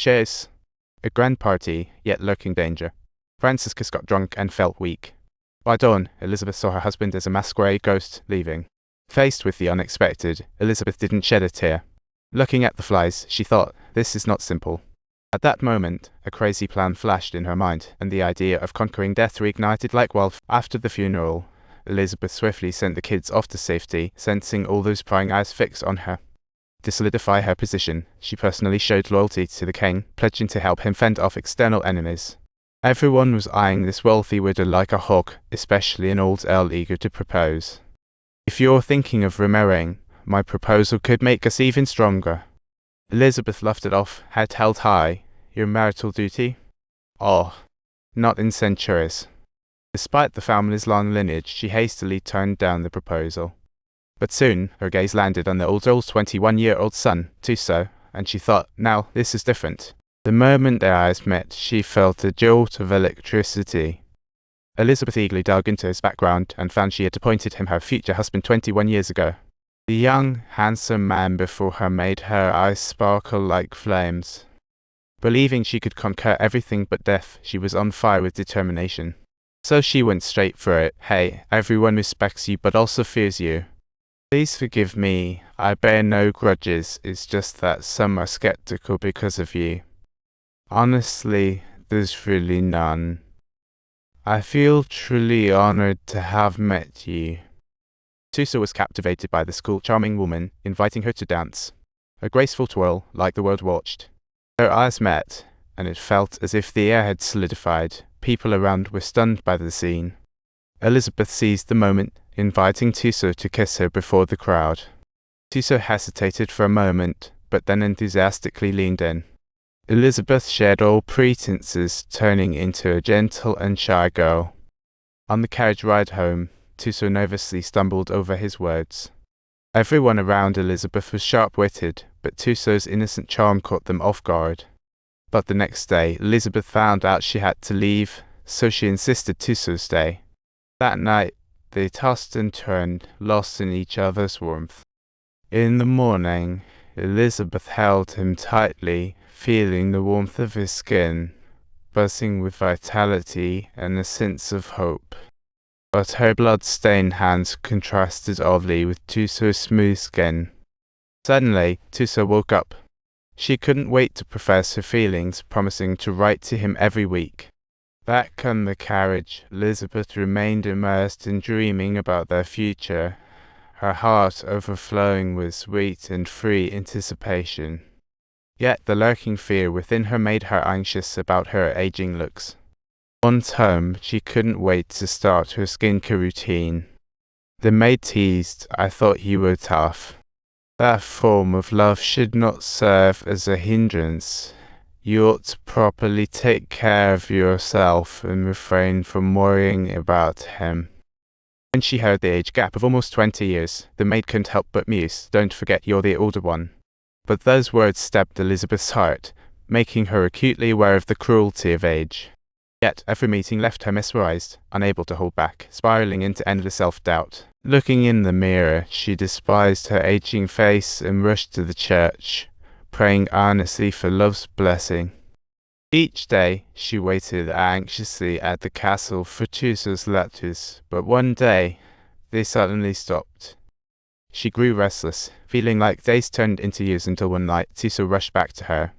Cheers. A grand party, yet lurking danger. Franciscus got drunk and felt weak. By dawn, Elizabeth saw her husband as a masquerade ghost leaving. Faced with the unexpected, Elizabeth didn't shed a tear. Looking at the flies, she thought, this is not simple. At that moment, a crazy plan flashed in her mind, and the idea of conquering death reignited like wildfire. After the funeral, Elizabeth swiftly sent the kids off to safety, sensing all those prying eyes fixed on her. To solidify her position, she personally showed loyalty to the king, pledging to help him fend off external enemies. Everyone was eyeing this wealthy widow like a hawk, especially an old earl eager to propose. If you're thinking of remarrying, my proposal could make us even stronger. Elizabeth laughed it off, head held high. Your marital duty? Oh, not in centuries. Despite the family's long lineage, she hastily turned down the proposal. But soon, her gaze landed on the old earl's 21-year-old son, Tuso, and she thought, now, this is different. The moment their eyes met, she felt a jolt of electricity. Elizabeth eagerly dug into his background and found she had appointed him her future husband 21 years ago. The young, handsome man before her made her eyes sparkle like flames. Believing she could conquer everything but death, she was on fire with determination. So she went straight for it. Hey, everyone respects you but also fears you. Please forgive me, I bear no grudges, it's just that some are skeptical because of you. Honestly, there's really none. I feel truly honored to have met you. Tuso was captivated by the cool, charming woman, inviting her to dance. A graceful twirl, like the world watched. Their eyes met, and it felt as if the air had solidified. People around were stunned by the scene. Elizabeth seized the moment, inviting Tuso to kiss her before the crowd. Tuso hesitated for a moment, but then enthusiastically leaned in. Elizabeth shed all pretenses, turning into a gentle and shy girl. On the carriage ride home, Tuso nervously stumbled over his words. Everyone around Elizabeth was sharp-witted, but Tuso's innocent charm caught them off guard. But the next day, Elizabeth found out she had to leave, so she insisted Tuso stay. That night, they tossed and turned, lost in each other's warmth. In the morning, Elizabeth held him tightly, feeling the warmth of his skin, buzzing with vitality and a sense of hope. But her blood-stained hands contrasted oddly with Tuso's smooth skin. Suddenly, Tuso woke up. She couldn't wait to profess her feelings, promising to write to him every week. Back on the carriage, Elizabeth remained immersed in dreaming about their future, her heart overflowing with sweet and free anticipation. Yet the lurking fear within her made her anxious about her aging looks. Once home, she couldn't wait to start her skincare routine. The maid teased, I thought you were tough. That form of love should not serve as a hindrance. You ought to properly take care of yourself and refrain from worrying about him. When she heard the age gap of almost 20 years, the maid couldn't help but muse, don't forget you're the older one. But those words stabbed Elizabeth's heart, making her acutely aware of the cruelty of age. Yet every meeting left her mesmerized, unable to hold back, spiraling into endless self-doubt. Looking in the mirror, she despised her aging face and rushed to the church, praying earnestly for love's blessing. Each day, she waited anxiously at the castle for Tuso's letters, but one day, they suddenly stopped. She grew restless, feeling like days turned into years until one night Tuso rushed back to her.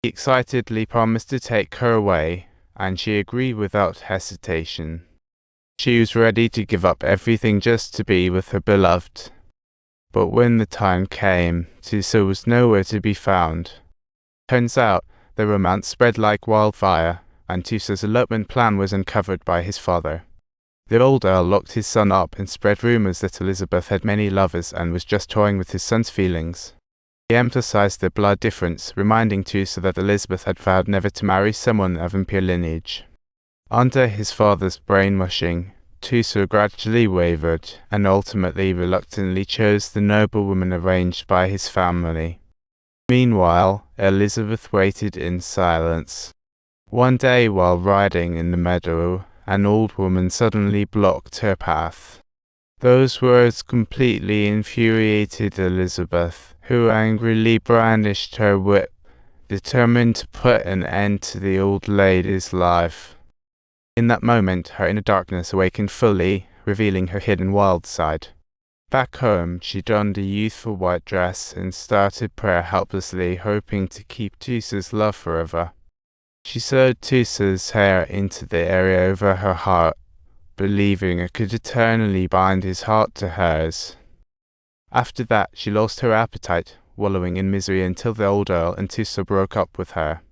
He excitedly promised to take her away, and she agreed without hesitation. She was ready to give up everything just to be with her beloved. But when the time came, Tuso was nowhere to be found. Turns out, the romance spread like wildfire, and Tuso's elopement plan was uncovered by his father. The old earl locked his son up and spread rumors that Elizabeth had many lovers and was just toying with his son's feelings. He emphasized the blood difference, reminding Tuso that Elizabeth had vowed never to marry someone of impure lineage. Under his father's brainwashing, Tuso gradually wavered, and ultimately reluctantly chose the noblewoman arranged by his family. Meanwhile, Elizabeth waited in silence. One day while riding in the meadow, an old woman suddenly blocked her path. Those words completely infuriated Elizabeth, who angrily brandished her whip. determined to put an end to the old lady's life. In that moment, her inner darkness awakened fully, revealing her hidden wild side. Back home, she donned a youthful white dress and started prayer helplessly, hoping to keep Tusa's love forever. She sewed Tusa's hair into the area over her heart, believing it could eternally bind his heart to hers. After that, she lost her appetite, wallowing in misery until the old earl and Tusa broke up with her.